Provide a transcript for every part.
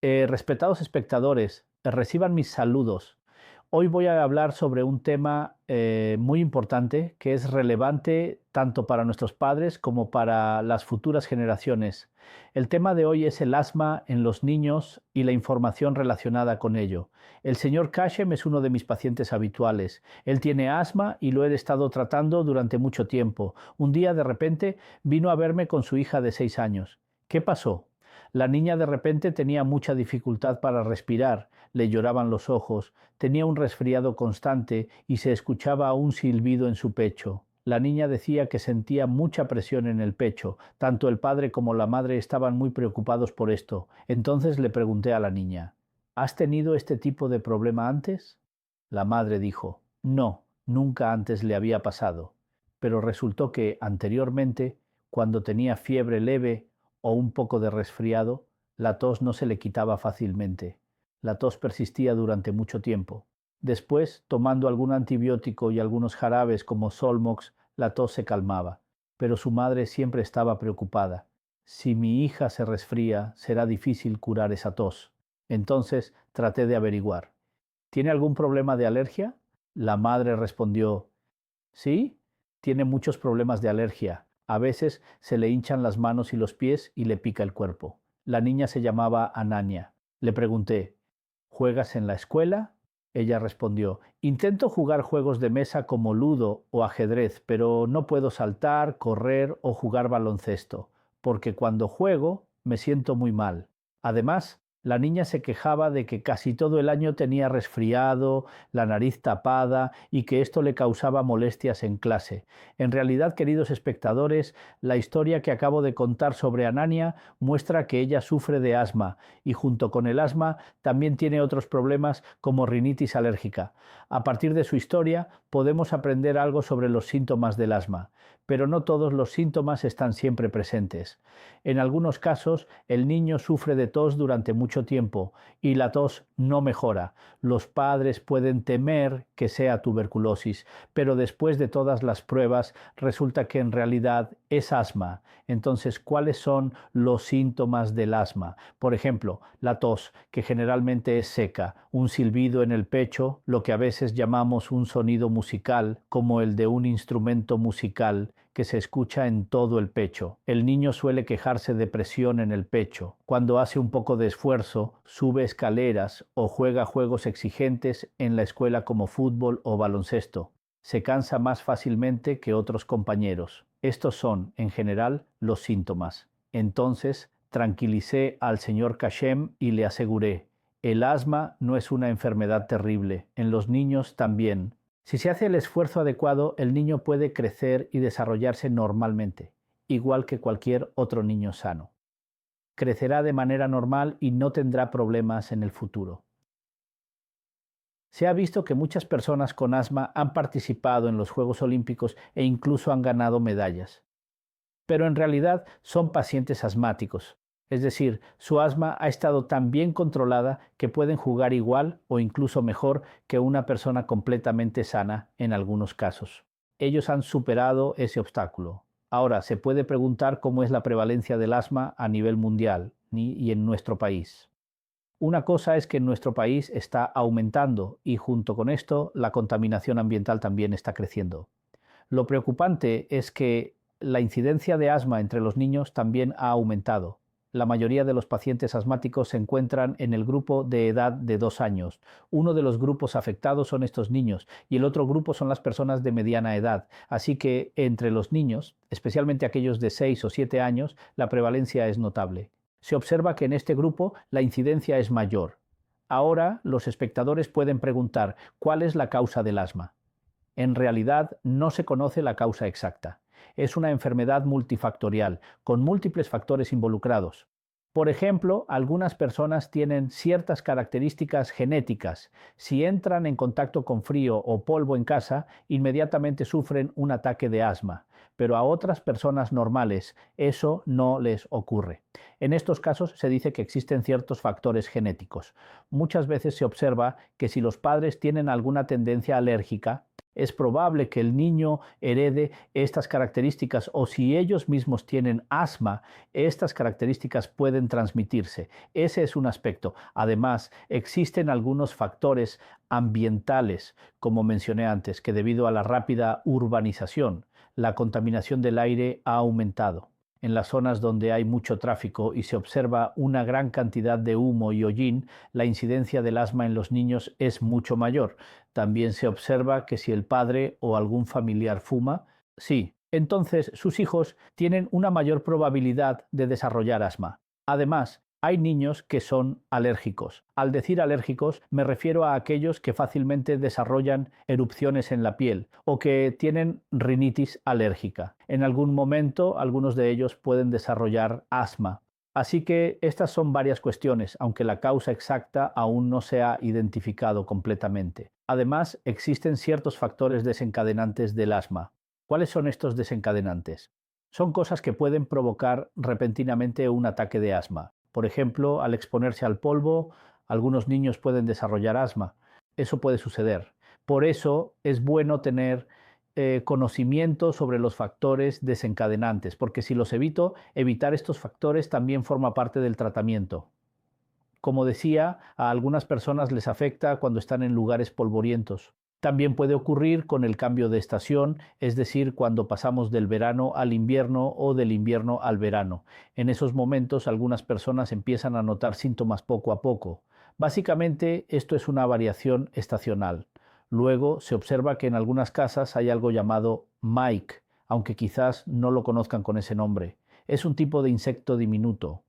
Respetados espectadores, reciban mis saludos. Hoy voy a hablar sobre un tema muy importante que es relevante tanto para nuestros padres como para las futuras generaciones. El tema de hoy es el asma en los niños y la información relacionada con ello. El señor Kashem es uno de mis pacientes habituales. Él tiene asma y lo he estado tratando durante mucho tiempo. Un día de repente vino a verme con su hija de 6 años. ¿Qué pasó? La niña de repente tenía mucha dificultad para respirar, le lloraban los ojos, tenía un resfriado constante y se escuchaba un silbido en su pecho. La niña decía que sentía mucha presión en el pecho. Tanto el padre como la madre estaban muy preocupados por esto. Entonces le pregunté a la niña, ¿has tenido este tipo de problema antes? La madre dijo, no, nunca antes le había pasado. Pero resultó que anteriormente, cuando tenía fiebre leve o un poco de resfriado, la tos no se le quitaba fácilmente. La tos persistía durante mucho tiempo. Después, tomando algún antibiótico y algunos jarabes como Solmox, la tos se calmaba. Pero su madre siempre estaba preocupada. Si mi hija se resfría, será difícil curar esa tos. Entonces traté de averiguar. ¿Tiene algún problema de alergia? La madre respondió, sí, tiene muchos problemas de alergia. A veces se le hinchan las manos y los pies y le pica el cuerpo. La niña se llamaba Anania. Le pregunté, ¿juegas en la escuela? Ella respondió, intento jugar juegos de mesa como ludo o ajedrez, pero no puedo saltar, correr o jugar baloncesto, porque cuando juego me siento muy mal. Además, la niña se quejaba de que casi todo el año tenía resfriado, la nariz tapada y que esto le causaba molestias en clase. En realidad, queridos espectadores, la historia que acabo de contar sobre Anania muestra que ella sufre de asma y junto con el asma también tiene otros problemas como rinitis alérgica. A partir de su historia podemos aprender algo sobre los síntomas del asma, pero no todos los síntomas están siempre presentes. En algunos casos, el niño sufre de tos durante mucho tiempo y la tos no mejora. Los padres pueden temer que sea tuberculosis, pero después de todas las pruebas resulta que en realidad es asma. Entonces, ¿cuáles son los síntomas del asma? Por ejemplo, la tos, que generalmente es seca, un silbido en el pecho, lo que a veces llamamos un sonido musical, como el de un instrumento musical que se escucha en todo el pecho. El niño suele quejarse de presión en el pecho. Cuando hace un poco de esfuerzo, sube escaleras o juega juegos exigentes en la escuela como fútbol o baloncesto. Se cansa más fácilmente que otros compañeros. Estos son, en general, los síntomas. Entonces, tranquilicé al señor Kashem y le aseguré, el asma no es una enfermedad terrible, en los niños también. Si se hace el esfuerzo adecuado, el niño puede crecer y desarrollarse normalmente, igual que cualquier otro niño sano. Crecerá de manera normal y no tendrá problemas en el futuro. Se ha visto que muchas personas con asma han participado en los Juegos Olímpicos e incluso han ganado medallas. Pero en realidad son pacientes asmáticos. Es decir, su asma ha estado tan bien controlada que pueden jugar igual o incluso mejor que una persona completamente sana en algunos casos. Ellos han superado ese obstáculo. Ahora, se puede preguntar cómo es la prevalencia del asma a nivel mundial y en nuestro país. Una cosa es que en nuestro país está aumentando y junto con esto la contaminación ambiental también está creciendo. Lo preocupante es que la incidencia de asma entre los niños también ha aumentado. La mayoría de los pacientes asmáticos se encuentran en el grupo de edad de 2 años. Uno de los grupos afectados son estos niños y el otro grupo son las personas de mediana edad. Así que entre los niños, especialmente aquellos de 6 o 7 años, la prevalencia es notable. Se observa que en este grupo la incidencia es mayor. Ahora los espectadores pueden preguntar, ¿cuál es la causa del asma? En realidad no se conoce la causa exacta. Es una enfermedad multifactorial, con múltiples factores involucrados. Por ejemplo, algunas personas tienen ciertas características genéticas. Si entran en contacto con frío o polvo en casa, inmediatamente sufren un ataque de asma. Pero a otras personas normales eso no les ocurre. En estos casos se dice que existen ciertos factores genéticos. Muchas veces se observa que si los padres tienen alguna tendencia alérgica, Es probable que el niño herede estas características o si ellos mismos tienen asma, estas características pueden transmitirse. Ese es un aspecto. Además, existen algunos factores ambientales, como mencioné antes, que debido a la rápida urbanización, la contaminación del aire ha aumentado. En las zonas donde hay mucho tráfico y se observa una gran cantidad de humo y hollín, la incidencia del asma en los niños es mucho mayor. También se observa que si el padre o algún familiar fuma, sí, entonces sus hijos tienen una mayor probabilidad de desarrollar asma. Además, hay niños que son alérgicos. Al decir alérgicos me refiero a aquellos que fácilmente desarrollan erupciones en la piel o que tienen rinitis alérgica. En algún momento algunos de ellos pueden desarrollar asma. Así que estas son varias cuestiones, aunque la causa exacta aún no se ha identificado completamente. Además, existen ciertos factores desencadenantes del asma. ¿Cuáles son estos desencadenantes? Son cosas que pueden provocar repentinamente un ataque de asma. Por ejemplo, al exponerse al polvo, algunos niños pueden desarrollar asma. Eso puede suceder. Por eso es bueno tener conocimiento sobre los factores desencadenantes, porque si los evito, evitar estos factores también forma parte del tratamiento. Como decía, a algunas personas les afecta cuando están en lugares polvorientos. También puede ocurrir con el cambio de estación, es decir, cuando pasamos del verano al invierno o del invierno al verano. En esos momentos algunas personas empiezan a notar síntomas poco a poco. Básicamente esto es una variación estacional. Luego se observa que en algunas casas hay algo llamado mike, aunque quizás no lo conozcan con ese nombre. Es un tipo de insecto diminuto.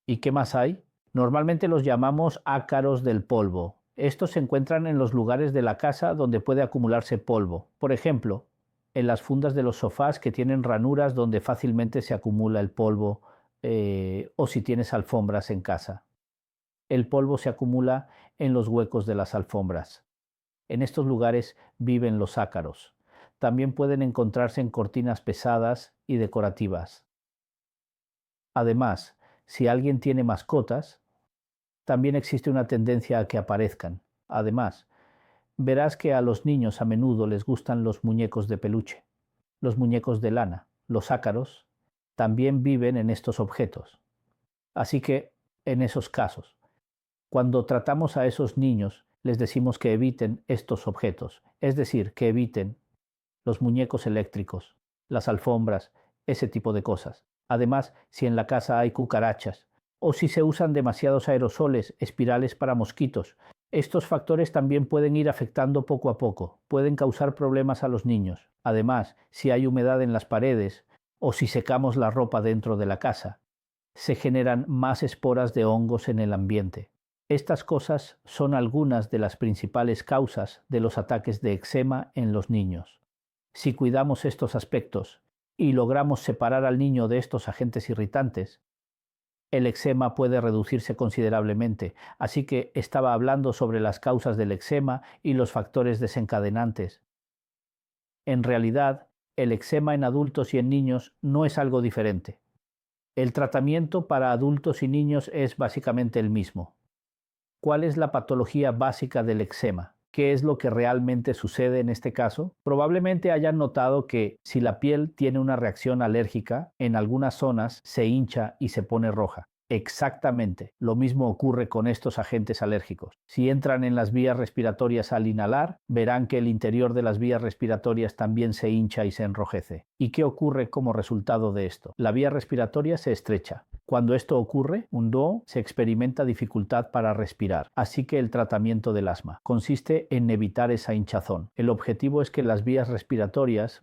¿Y qué más hay? Normalmente los llamamos ácaros del polvo. Estos se encuentran en los lugares de la casa donde puede acumularse polvo. Por ejemplo, en las fundas de los sofás que tienen ranuras donde fácilmente se acumula el polvo, o si tienes alfombras en casa. El polvo se acumula en los huecos de las alfombras. En estos lugares viven los ácaros. También pueden encontrarse en cortinas pesadas y decorativas. Además, si alguien tiene mascotas, también existe una tendencia a que aparezcan. Además, verás que a los niños a menudo les gustan los muñecos de peluche, los muñecos de lana. Los ácaros también viven en estos objetos. Así que, en esos casos, cuando tratamos a esos niños, les decimos que eviten estos objetos, es decir, que eviten los muñecos eléctricos, las alfombras, ese tipo de cosas. Además, si en la casa hay cucarachas, o si se usan demasiados aerosoles, espirales para mosquitos. Estos factores también pueden ir afectando poco a poco, pueden causar problemas a los niños. Además, si hay humedad en las paredes o si secamos la ropa dentro de la casa, se generan más esporas de hongos en el ambiente. Estas cosas son algunas de las principales causas de los ataques de eczema en los niños. Si cuidamos estos aspectos y logramos separar al niño de estos agentes irritantes, el eczema puede reducirse considerablemente, así que estaba hablando sobre las causas del eczema y los factores desencadenantes. En realidad, el eczema en adultos y en niños no es algo diferente. El tratamiento para adultos y niños es básicamente el mismo. ¿Cuál es la patología básica del eczema? ¿Qué es lo que realmente sucede en este caso? Probablemente hayan notado que si la piel tiene una reacción alérgica, en algunas zonas se hincha y se pone roja. Exactamente, lo mismo ocurre con estos agentes alérgicos. Si entran en las vías respiratorias al inhalar, verán que el interior de las vías respiratorias también se hincha y se enrojece. ¿Y qué ocurre como resultado de esto? La vía respiratoria se estrecha. Cuando esto ocurre, se experimenta dificultad para respirar. Así que el tratamiento del asma consiste en evitar esa hinchazón. El objetivo es que las vías respiratorias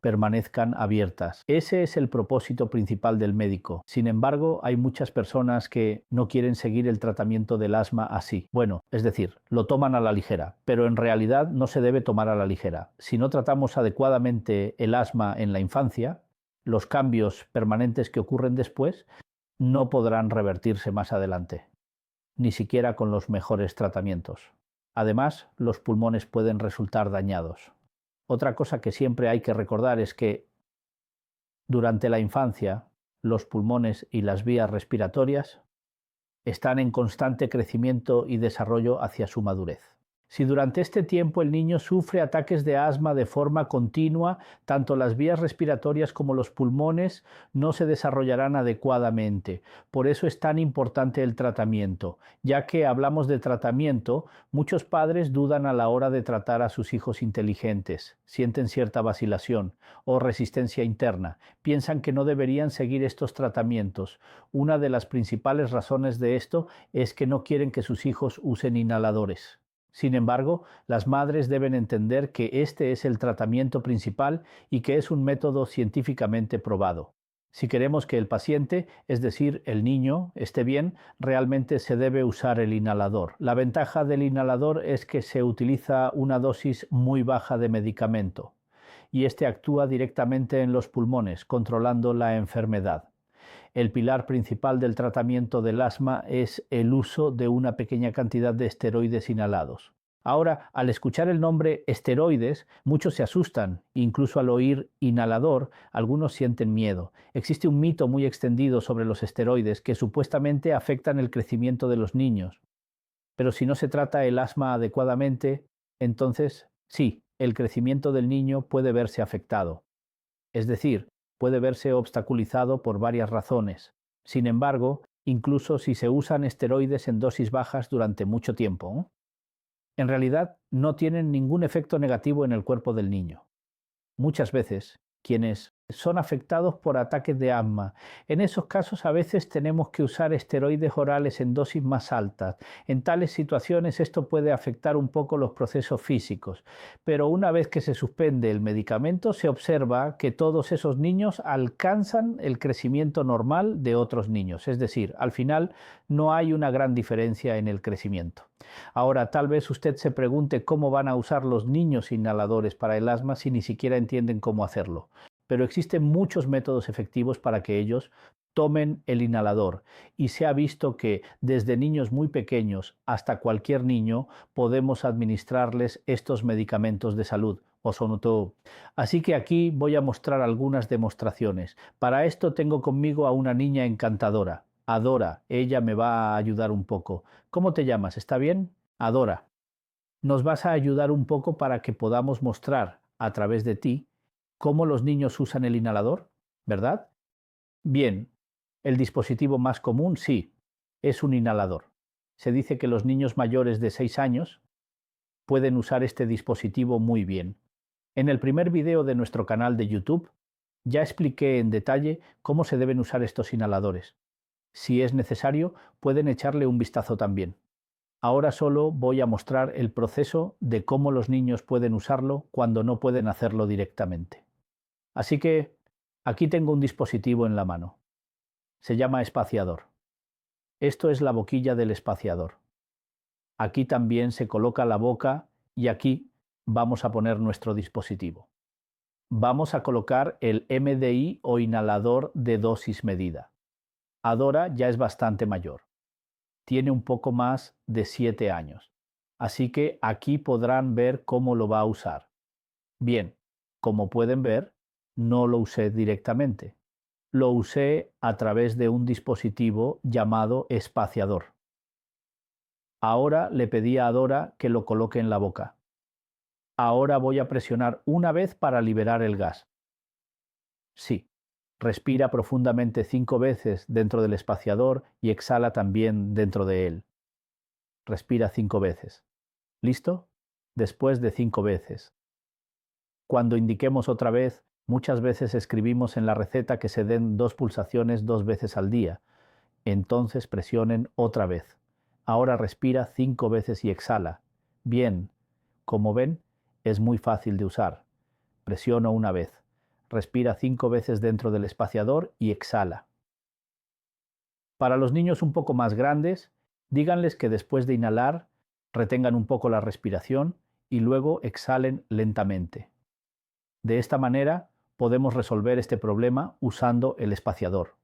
permanezcan abiertas. Ese es el propósito principal del médico. Sin embargo, hay muchas personas que no quieren seguir el tratamiento del asma así. Bueno, es decir, lo toman a la ligera, pero en realidad no se debe tomar a la ligera. Si no tratamos adecuadamente el asma en la infancia, los cambios permanentes que ocurren después no podrán revertirse más adelante, ni siquiera con los mejores tratamientos. Además, los pulmones pueden resultar dañados. Otra cosa que siempre hay que recordar es que durante la infancia, los pulmones y las vías respiratorias están en constante crecimiento y desarrollo hacia su madurez. Si durante este tiempo el niño sufre ataques de asma de forma continua, tanto las vías respiratorias como los pulmones no se desarrollarán adecuadamente. Por eso es tan importante el tratamiento. Ya que hablamos de tratamiento, muchos padres dudan a la hora de tratar a sus hijos inteligentes, sienten cierta vacilación o resistencia interna, piensan que no deberían seguir estos tratamientos. Una de las principales razones de esto es que no quieren que sus hijos usen inhaladores. Sin embargo, las madres deben entender que este es el tratamiento principal y que es un método científicamente probado. Si queremos que el paciente, es decir, el niño, esté bien, realmente se debe usar el inhalador. La ventaja del inhalador es que se utiliza una dosis muy baja de medicamento y este actúa directamente en los pulmones, controlando la enfermedad. El pilar principal del tratamiento del asma es el uso de una pequeña cantidad de esteroides inhalados. Ahora, al escuchar el nombre esteroides, muchos se asustan, incluso al oír inhalador, algunos sienten miedo. Existe un mito muy extendido sobre los esteroides que supuestamente afectan el crecimiento de los niños. Pero si no se trata el asma adecuadamente, entonces sí, el crecimiento del niño puede verse afectado. Es decir, puede verse obstaculizado por varias razones. Sin embargo, incluso si se usan esteroides en dosis bajas durante mucho tiempo, en realidad no tienen ningún efecto negativo en el cuerpo del niño. Muchas veces, quienes son afectados por ataques de asma, en esos casos a veces tenemos que usar esteroides orales en dosis más altas. En tales situaciones esto puede afectar un poco los procesos físicos, pero una vez que se suspende el medicamento se observa que todos esos niños alcanzan el crecimiento normal de otros niños, es decir, al final no hay una gran diferencia en el crecimiento. Ahora, tal vez usted se pregunte cómo van a usar los niños inhaladores para el asma si ni siquiera entienden cómo hacerlo. Pero existen muchos métodos efectivos para que ellos tomen el inhalador y se ha visto que desde niños muy pequeños hasta cualquier niño podemos administrarles estos medicamentos de salud. Así que aquí voy a mostrar algunas demostraciones. Para esto tengo conmigo a una niña encantadora. Adora, ella me va a ayudar un poco. ¿Cómo te llamas? ¿Está bien? Adora. Nos vas a ayudar un poco para que podamos mostrar a través de ti cómo los niños usan el inhalador, ¿verdad? Bien, el dispositivo más común, sí, es un inhalador. Se dice que los niños mayores de 6 años pueden usar este dispositivo muy bien. En el primer video de nuestro canal de YouTube ya expliqué en detalle cómo se deben usar estos inhaladores. Si es necesario, pueden echarle un vistazo también. Ahora solo voy a mostrar el proceso de cómo los niños pueden usarlo cuando no pueden hacerlo directamente. Así que aquí tengo un dispositivo en la mano. Se llama espaciador. Esto es la boquilla del espaciador. Aquí también se coloca la boca y aquí vamos a poner nuestro dispositivo. Vamos a colocar el MDI o inhalador de dosis medida. Adora ya es bastante mayor. Tiene un poco más de 7 años. Así que aquí podrán ver cómo lo va a usar. Bien, como pueden ver, no lo usé directamente. Lo usé a través de un dispositivo llamado espaciador. Ahora le pedí a Adora que lo coloque en la boca. Ahora voy a presionar una vez para liberar el gas. Sí, respira profundamente 5 veces dentro del espaciador y exhala también dentro de él. Respira 5 veces. ¿Listo? Después de 5 veces. Cuando indiquemos otra vez, muchas veces escribimos en la receta que se den 2 pulsaciones 2 veces al día. Entonces presionen otra vez. Ahora respira 5 veces y exhala. Bien, como ven, es muy fácil de usar. Presiono una vez. Respira 5 veces dentro del espaciador y exhala. Para los niños un poco más grandes, díganles que después de inhalar, retengan un poco la respiración y luego exhalen lentamente. De esta manera podemos resolver este problema usando el espaciador.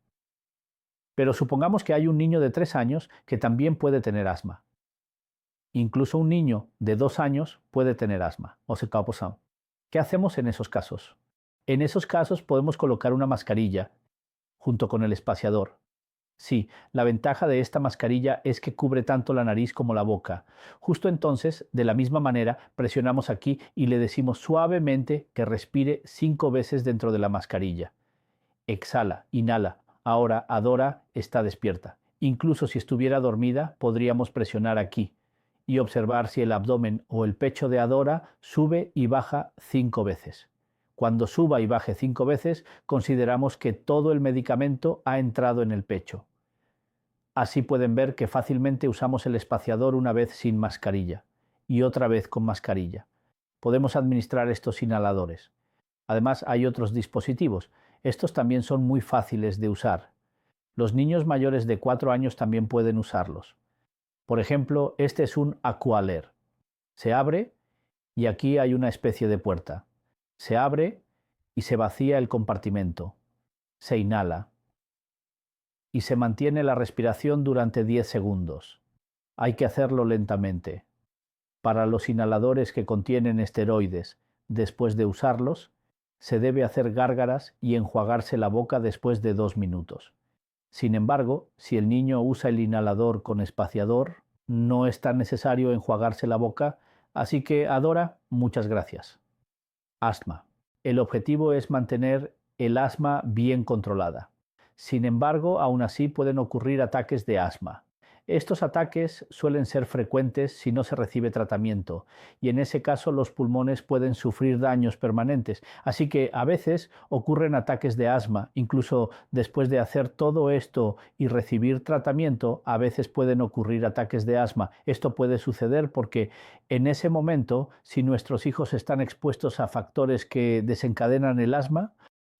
Pero supongamos que hay un niño de 3 años que también puede tener asma. Incluso un niño de 2 años puede tener asma. ¿Qué hacemos en esos casos? En esos casos podemos colocar una mascarilla junto con el espaciador. Sí, la ventaja de esta mascarilla es que cubre tanto la nariz como la boca. Justo entonces, de la misma manera, presionamos aquí y le decimos suavemente que respire 5 veces dentro de la mascarilla. Exhala, inhala. Ahora Adora está despierta. Incluso si estuviera dormida, podríamos presionar aquí y observar si el abdomen o el pecho de Adora sube y baja 5 veces. Cuando suba y baje 5 veces, consideramos que todo el medicamento ha entrado en el pecho. Así pueden ver que fácilmente usamos el espaciador una vez sin mascarilla y otra vez con mascarilla. Podemos administrar estos inhaladores. Además, hay otros dispositivos. Estos también son muy fáciles de usar. Los niños mayores de 4 años también pueden usarlos. Por ejemplo, este es un Aqualer. Se abre y aquí hay una especie de puerta. Se abre y se vacía el compartimento. Se inhala y se mantiene la respiración durante 10 segundos. Hay que hacerlo lentamente. Para los inhaladores que contienen esteroides, después de usarlos, se debe hacer gárgaras y enjuagarse la boca después de 2 minutos. Sin embargo, si el niño usa el inhalador con espaciador, no es tan necesario enjuagarse la boca, así que Adora, muchas gracias. Asma. El objetivo es mantener el asma bien controlada. Sin embargo, aún así pueden ocurrir ataques de asma. Estos ataques suelen ser frecuentes si no se recibe tratamiento, y en ese caso los pulmones pueden sufrir daños permanentes. Así que a veces ocurren ataques de asma, incluso después de hacer todo esto y recibir tratamiento, a veces pueden ocurrir ataques de asma. Esto puede suceder porque en ese momento, si nuestros hijos están expuestos a factores que desencadenan el asma,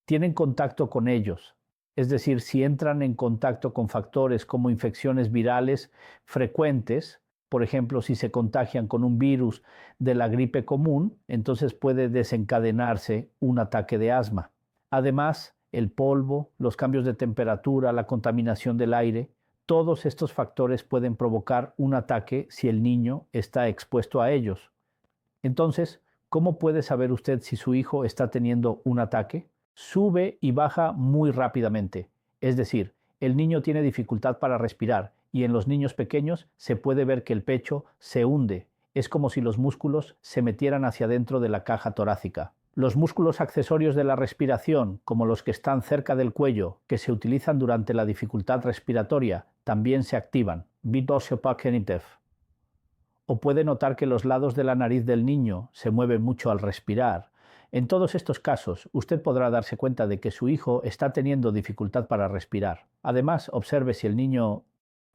tienen contacto con ellos. Es decir, si entran en contacto con factores como infecciones virales frecuentes, por ejemplo, si se contagian con un virus de la gripe común, entonces puede desencadenarse un ataque de asma. Además, el polvo, los cambios de temperatura, la contaminación del aire, todos estos factores pueden provocar un ataque si el niño está expuesto a ellos. Entonces, ¿cómo puede saber usted si su hijo está teniendo un ataque? Sube y baja muy rápidamente. Es decir, el niño tiene dificultad para respirar y en los niños pequeños se puede ver que el pecho se hunde. Es como si los músculos se metieran hacia dentro de la caja torácica. Los músculos accesorios de la respiración, como los que están cerca del cuello, que se utilizan durante la dificultad respiratoria, también se activan. O puede notar que los lados de la nariz del niño se mueven mucho al respirar. En todos estos casos, usted podrá darse cuenta de que su hijo está teniendo dificultad para respirar. Además, observe si el niño...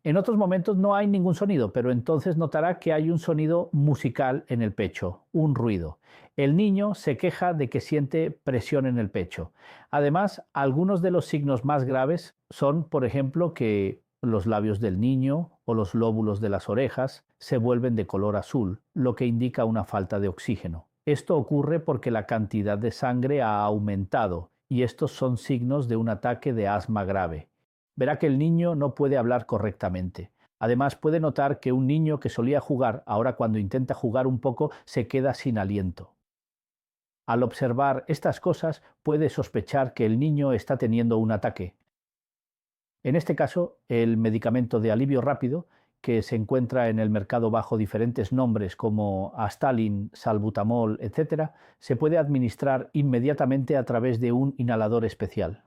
En otros momentos no hay ningún sonido, pero entonces notará que hay un sonido musical en el pecho, un ruido. El niño se queja de que siente presión en el pecho. Además, algunos de los signos más graves son, por ejemplo, que los labios del niño o los lóbulos de las orejas se vuelven de color azul, lo que indica una falta de oxígeno. Esto ocurre porque la cantidad de sangre ha aumentado y estos son signos de un ataque de asma grave. Verá que el niño no puede hablar correctamente. Además, puede notar que un niño que solía jugar, ahora cuando intenta jugar un poco, se queda sin aliento. Al observar estas cosas, puede sospechar que el niño está teniendo un ataque. En este caso, el medicamento de alivio rápido, que se encuentra en el mercado bajo diferentes nombres como Astalin, Salbutamol, etc., se puede administrar inmediatamente a través de un inhalador especial.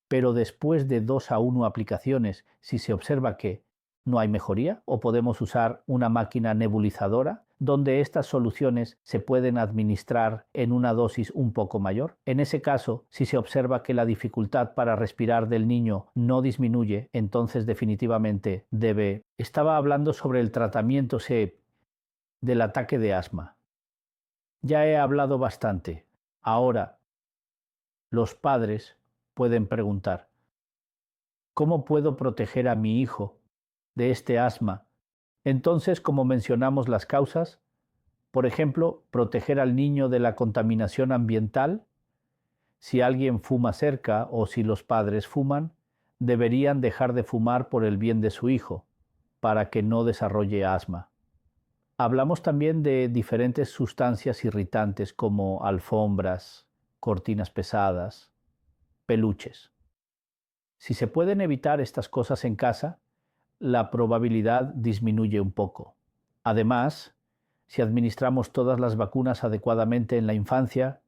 Pero después de 2 a 1 aplicaciones, si se observa que no hay mejoría, o podemos usar una máquina nebulizadora, donde estas soluciones se pueden administrar en una dosis un poco mayor. En ese caso, si se observa que la dificultad para respirar del niño no disminuye, entonces definitivamente debe... Estaba hablando sobre el tratamiento del ataque de asma. Ya he hablado bastante. Ahora, los padres pueden preguntar, ¿cómo puedo proteger a mi hijo de este asma? Entonces, como mencionamos las causas, por ejemplo, proteger al niño de la contaminación ambiental. Si alguien fuma cerca o si los padres fuman, deberían dejar de fumar por el bien de su hijo, para que no desarrolle asma. Hablamos también de diferentes sustancias irritantes como alfombras, cortinas pesadas, peluches. Si se pueden evitar estas cosas en casa, la probabilidad disminuye un poco. Además, si administramos todas las vacunas adecuadamente en la infancia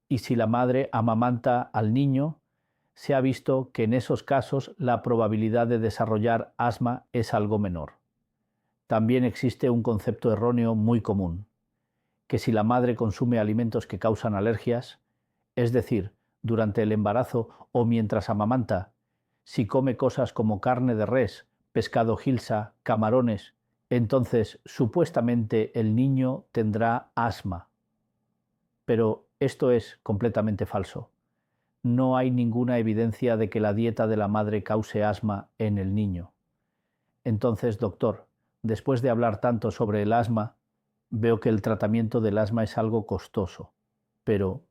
y si la madre amamanta al niño, se ha visto que en esos casos la probabilidad de desarrollar asma es algo menor. También existe un concepto erróneo muy común, que si la madre consume alimentos que causan alergias, es decir, durante el embarazo o mientras amamanta, si come cosas como carne de res, pescado gilsa, camarones, entonces supuestamente el niño tendrá asma. Pero esto es completamente falso. No hay ninguna evidencia de que la dieta de la madre cause asma en el niño. Entonces, doctor, después de hablar tanto sobre el asma, veo que el tratamiento del asma es algo costoso. Pero,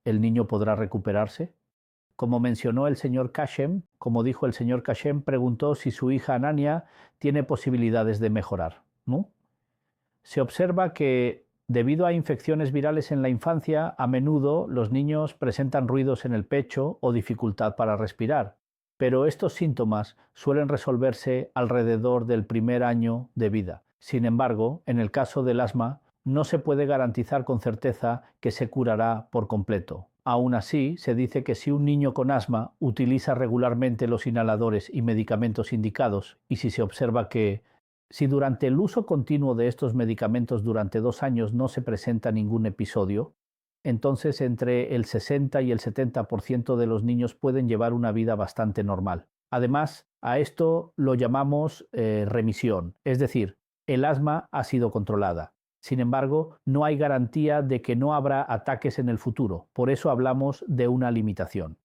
¿el niño podrá recuperarse? Como mencionó el señor Kashem, como dijo el señor Kashem, preguntó si su hija Anania tiene posibilidades de mejorar, ¿no? Se observa que, debido a infecciones virales en la infancia, a menudo los niños presentan ruidos en el pecho o dificultad para respirar, pero estos síntomas suelen resolverse alrededor del primer año de vida. Sin embargo, en el caso del asma, no se puede garantizar con certeza que se curará por completo. Aún así, se dice que si un niño con asma utiliza regularmente los inhaladores y medicamentos indicados, y si se observa que si durante el uso continuo de estos medicamentos durante 2 años no se presenta ningún episodio, entonces entre el 60 y el 70% de los niños pueden llevar una vida bastante normal. Además, a esto lo llamamos remisión, es decir, el asma ha sido controlada. Sin embargo, no hay garantía de que no habrá ataques en el futuro, por eso hablamos de una limitación.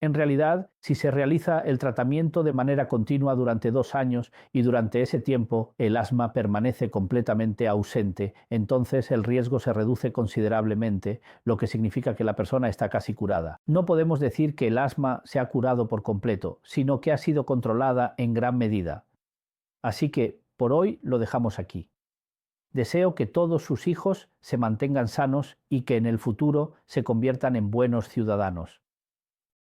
En realidad, si se realiza el tratamiento de manera continua durante 2 años y durante ese tiempo el asma permanece completamente ausente, entonces el riesgo se reduce considerablemente, lo que significa que la persona está casi curada. No podemos decir que el asma se ha curado por completo, sino que ha sido controlada en gran medida. Así que, por hoy, lo dejamos aquí. Deseo que todos sus hijos se mantengan sanos y que en el futuro se conviertan en buenos ciudadanos.